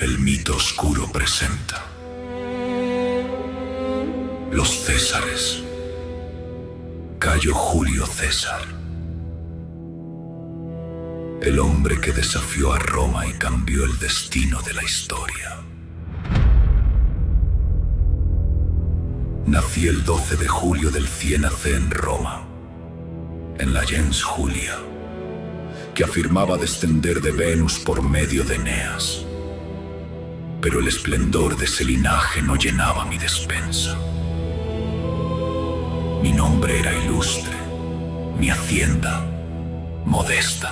El mito oscuro presenta los Césares. Cayo Julio César, el hombre que desafió a Roma y cambió el destino de la historia. Nací el 12 de julio del 100 AC en Roma, en la gens Julia, que afirmaba descender de Venus por medio de Eneas. Pero el esplendor de ese linaje no llenaba mi despensa. Mi nombre era ilustre, mi hacienda modesta.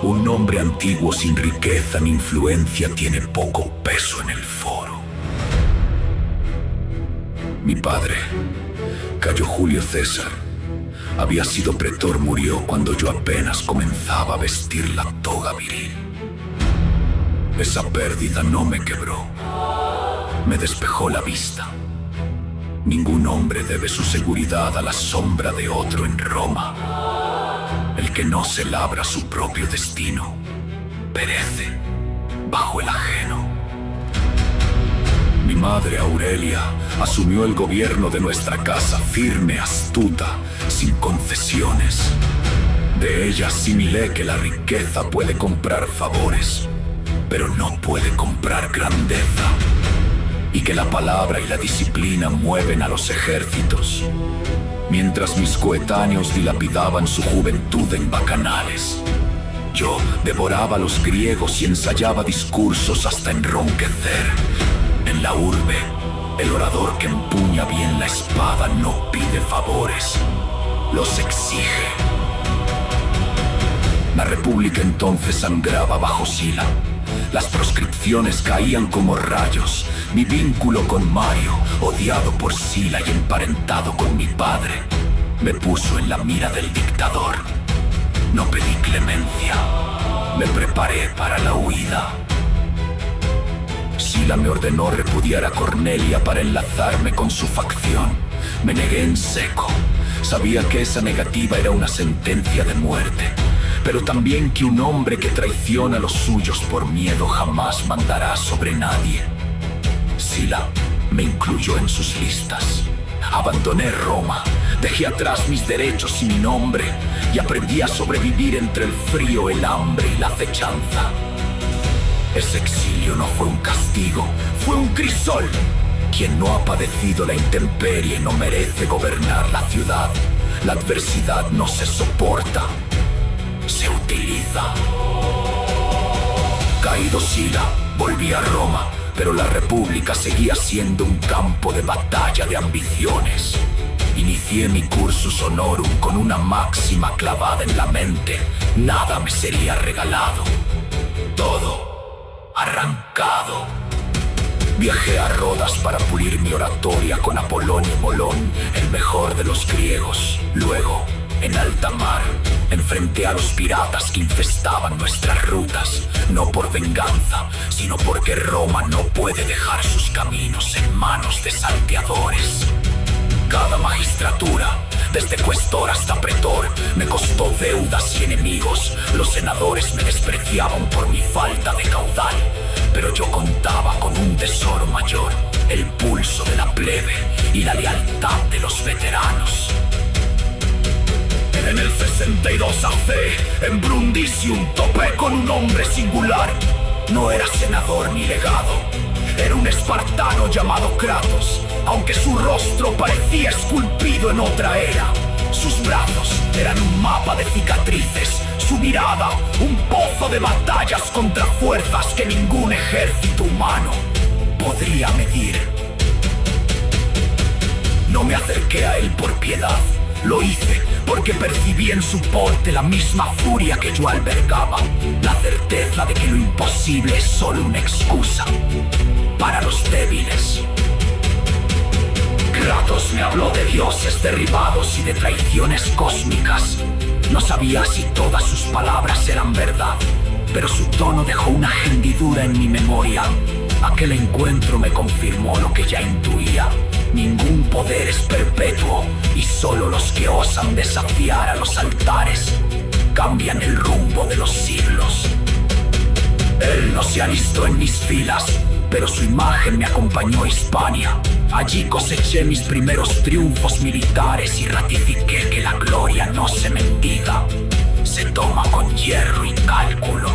Un nombre antiguo sin riqueza ni influencia tiene poco peso en el foro. Mi padre, Cayo Julio César, había sido pretor, murió cuando yo apenas comenzaba a vestir la toga viril. Esa pérdida no me quebró, me despejó la vista. Ningún hombre debe su seguridad a la sombra de otro en Roma. El que no se labra su propio destino, perece bajo el ajeno. Mi madre Aurelia asumió el gobierno de nuestra casa, firme, astuta, sin concesiones. De ella asimilé que la riqueza puede comprar favores, pero no puede comprar grandeza, y que la palabra y la disciplina mueven a los ejércitos. Mientras mis coetáneos dilapidaban su juventud en bacanales, yo devoraba a los griegos y ensayaba discursos hasta enronquecer. En la urbe, el orador que empuña bien la espada no pide favores, los exige. La república entonces sangraba bajo Sila. Las proscripciones caían como rayos. Mi vínculo con Mario, odiado por Sila y emparentado con mi padre, me puso en la mira del dictador. No pedí clemencia, me preparé para la huida. Sila me ordenó repudiar a Cornelia para enlazarme con su facción. Me negué en seco. Sabía que esa negativa era una sentencia de muerte, pero también que un hombre que traiciona a los suyos por miedo jamás mandará sobre nadie. Sila me incluyó en sus listas. Abandoné Roma, dejé atrás mis derechos y mi nombre, y aprendí a sobrevivir entre el frío, el hambre y la acechanza. Ese exilio no fue un castigo, fue un crisol. Quien no ha padecido la intemperie no merece gobernar la ciudad. La adversidad no se soporta, se utiliza. Caído Sila, volví a Roma, pero la república seguía siendo un campo de batalla de ambiciones. Inicié mi cursus honorum con una máxima clavada en la mente: nada me sería regalado, todo arrancado. Viajé a Rodas para pulir mi oratoria con Apolonio Molón, el mejor de los griegos. Luego, en alta mar, enfrenté a los piratas que infestaban nuestras rutas, no por venganza, sino porque Roma no puede dejar sus caminos en manos de salteadores. Cada magistratura, desde cuestor hasta pretor, me costó deudas y enemigos. Los senadores me despreciaban por mi falta de caudal, pero yo contaba con un tesoro mayor: el pulso de la plebe y la lealtad de los veteranos. En el 62 AC, en Brundisium, topé con un hombre singular. No era senador ni legado, era un espartano llamado Kratos, aunque su rostro parecía esculpido en otra era. Sus brazos eran un mapa de cicatrices, su mirada un pozo de batallas contra fuerzas que ningún ejército humano podría medir. No me acerqué a él por piedad, lo hice porque percibí en su porte la misma furia que yo albergaba, la certeza de que lo imposible es solo una excusa para los débiles. Kratos me habló de dioses derribados y de traiciones cósmicas. No sabía si todas sus palabras eran verdad, pero su tono dejó una hendidura en mi memoria. Aquel encuentro me confirmó lo que ya intuía: ningún poder es perpetuo, y solo los que osan desafiar a los altares cambian el rumbo de los siglos. Él no se se alistó en mis filas, pero su imagen me acompañó a Hispania. Allí coseché mis primeros triunfos militares y ratifiqué que la gloria no se mendiga, se toma con hierro y cálculo.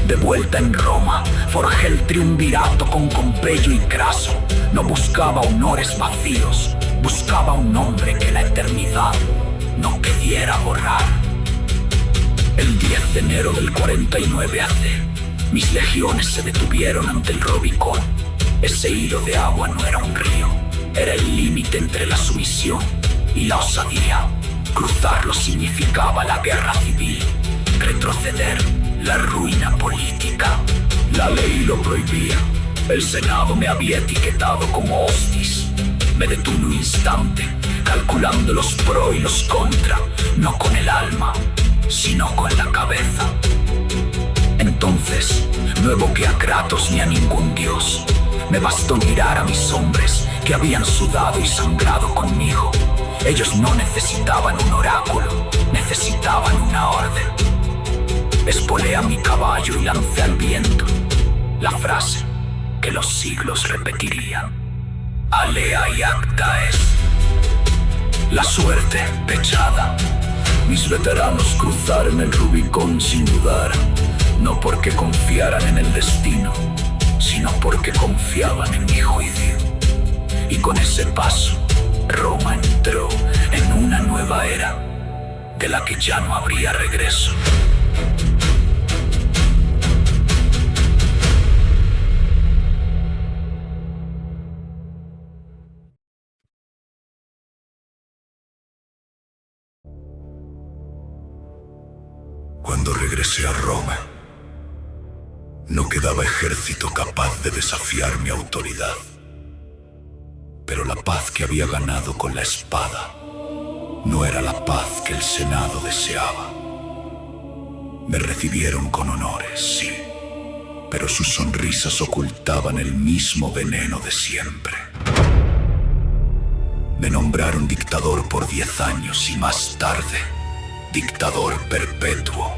De vuelta en Roma, forjé el triunvirato con Pompeyo y Craso. No buscaba honores vacíos, buscaba un nombre que la eternidad no queriera borrar. El 10 de enero del 49 AC, mis legiones se detuvieron ante el Rubicón. Ese hilo de agua no era un río, era el límite entre la sumisión y la osadía. Cruzarlo significaba la guerra civil, retroceder, la ruina política. La ley lo prohibía, el Senado me había etiquetado como hostis. Me detuve un instante, calculando los pro y los contra, no con el alma, sino con la cabeza. Entonces, no evoqué a Kratos ni a ningún dios. Me bastó mirar a mis hombres que habían sudado y sangrado conmigo. Ellos no necesitaban un oráculo, necesitaban una orden. Espolé a mi caballo y lancé al viento la frase que los siglos repetirían: Alea y acta es. La suerte pechada. Mis veteranos cruzaron el Rubicón sin dudar, no porque confiaran en el destino, sino porque confiaban en mi juicio. Y con ese paso, Roma entró en una nueva era, de la que ya no habría regreso. Cuando regresé a Roma, no quedaba ejército capaz de desafiar mi autoridad. Pero la paz que había ganado con la espada no era la paz que el Senado deseaba. Me recibieron con honores, sí, pero sus sonrisas ocultaban el mismo veneno de siempre. Me nombraron dictador por 10 años y más tarde, dictador perpetuo.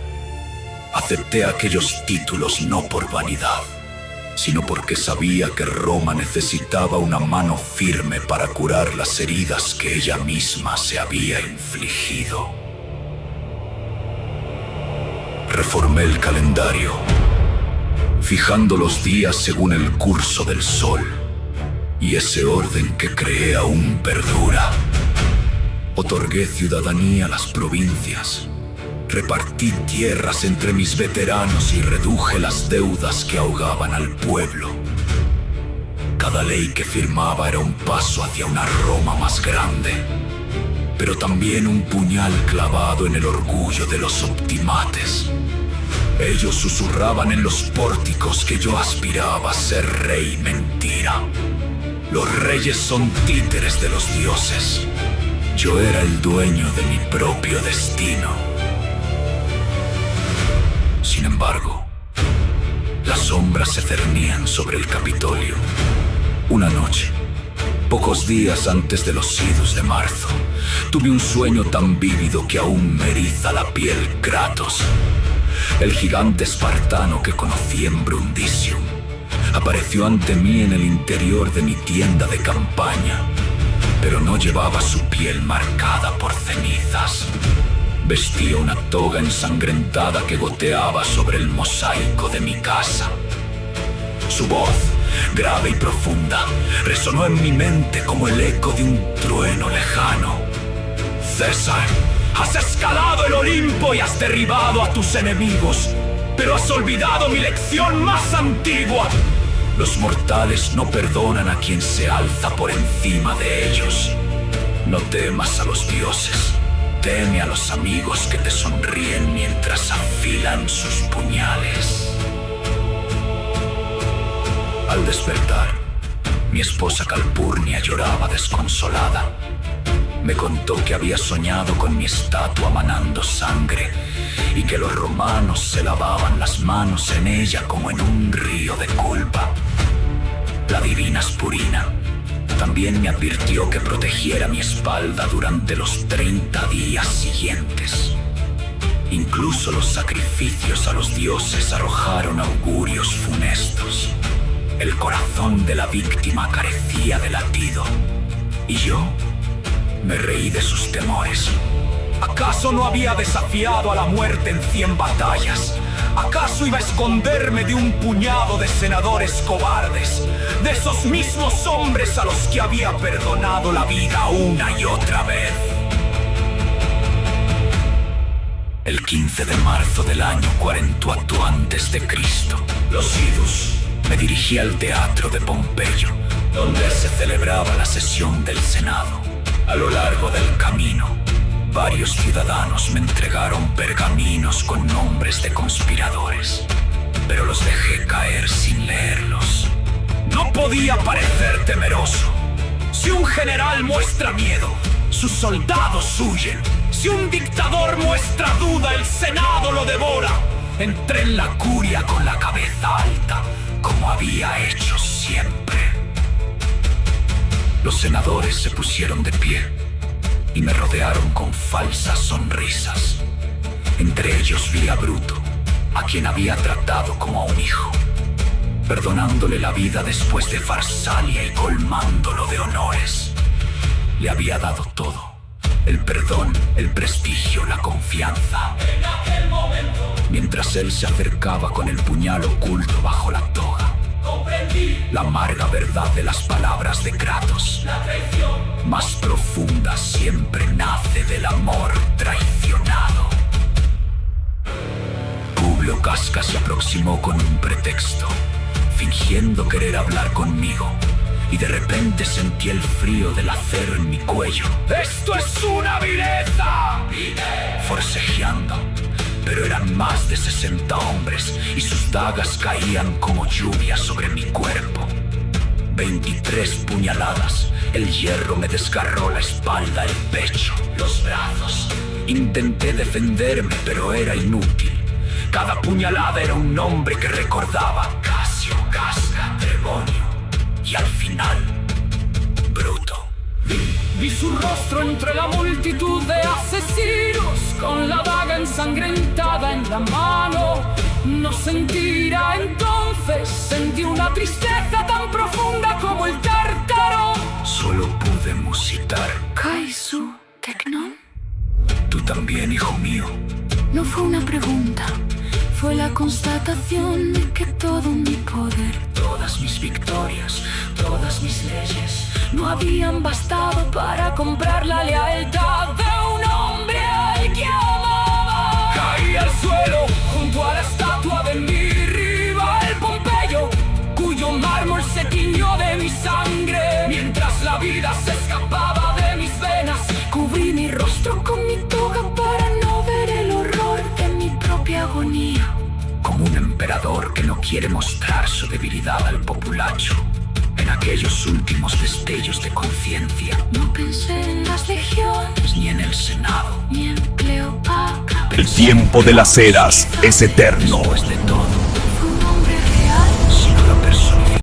Acepté aquellos títulos no por vanidad, sino porque sabía que Roma necesitaba una mano firme para curar las heridas que ella misma se había infligido. Reformé el calendario, fijando los días según el curso del sol, y ese orden que creé aún perdura. Otorgué ciudadanía a las provincias, repartí tierras entre mis veteranos y reduje las deudas que ahogaban al pueblo. Cada ley que firmaba era un paso hacia una Roma más grande, pero también un puñal clavado en el orgullo de los optimates. Ellos susurraban en los pórticos que yo aspiraba a ser rey mentira. Los reyes son títeres de los dioses. Yo era el dueño de mi propio destino. Sin embargo, las sombras se cernían sobre el Capitolio. Una noche, pocos días antes de los idus de marzo, tuve un sueño tan vívido que aún me eriza la piel Kratos. El gigante espartano que conocí en Brundisium apareció ante mí en el interior de mi tienda de campaña, pero no llevaba su piel marcada por cenizas. Vestía una toga ensangrentada que goteaba sobre el mosaico de mi casa. Su voz, grave y profunda, resonó en mi mente como el eco de un trueno lejano. César, has escalado el Olimpo y has derribado a tus enemigos, pero has olvidado mi lección más antigua. Los mortales no perdonan a quien se alza por encima de ellos. No temas a los dioses. Teme a los amigos que te sonríen mientras afilan sus puñales. Al despertar, mi esposa Calpurnia lloraba desconsolada. Me contó que había soñado con mi estatua manando sangre y que los romanos se lavaban las manos en ella como en un río de culpa. La divina Spurina también me advirtió que protegiera mi espalda durante los 30 días siguientes. Incluso los sacrificios a los dioses arrojaron augurios funestos. El corazón de la víctima carecía de latido, y yo me reí de sus temores. ¿Acaso no había desafiado a la muerte en 100 batallas? ¿Acaso iba a esconderme de un puñado de senadores cobardes? De esos mismos hombres a los que había perdonado la vida una y otra vez. El 15 de marzo del año 48 a.C., los idus, me dirigí al teatro de Pompeyo, donde se celebraba la sesión del Senado. A lo largo del camino, varios ciudadanos me entregaron pergaminos con nombres de conspiradores, pero los dejé caer sin leerlos. No podía parecer temeroso. Si un general muestra miedo, sus soldados huyen. Si un dictador muestra duda, el Senado lo devora. Entré en la curia con la cabeza alta, como había hecho siempre. Los senadores se pusieron de pie y me rodearon con falsas sonrisas. Entre ellos vi a Bruto, a quien había tratado como a un hijo, perdonándole la vida después de Farsalia y colmándolo de honores. Le había dado todo: el perdón, el prestigio, la confianza. En aquel momento, mientras él se acercaba con el puñal oculto bajo la toga, comprendí la amarga verdad de las palabras de Kratos. La traición más profunda siempre nace del amor traicionado. Publio Casca se aproximó con un pretexto, fingiendo querer hablar conmigo, y de repente sentí el frío del acero en mi cuello. ¡Esto es una vileza!, forcejeando. Pero eran más de 60 hombres y sus dagas caían como lluvia sobre mi cuerpo. 23 puñaladas. El hierro me desgarró la espalda, el pecho, los brazos. Intenté defenderme, pero era inútil. Cada puñalada era un nombre que recordaba: Casio, Casca, Trebonio y al final, Bruto. Vi su rostro entre la multitud de asesinos, con la daga ensangrentada en la mano. No sentirá entonces, sentí una tristeza tan profunda como el tártaro. Solo pude musitar: Kaisu Teknon. Tú también, hijo mío. No fue una pregunta, fue la constatación de que todo mi poder, todas mis victorias, todas mis leyes, no habían bastado para comprar la lealtad de un hombre al que amaba. Caí al suelo junto a la estatua de mi rival Pompeyo, cuyo mármol se tiñó de mi sangre. Mientras la vida se escapaba de mis venas, cubrí mi rostro con mi toga para no ver el horror de mi propia agonía. Como un emperador que no quiere mostrar su debilidad al populacho, en aquellos últimos destellos de conciencia, no pensé en las legiones, ni en el Senado, ni en Cleopatra. El tiempo de las eras es eterno. Después de todo,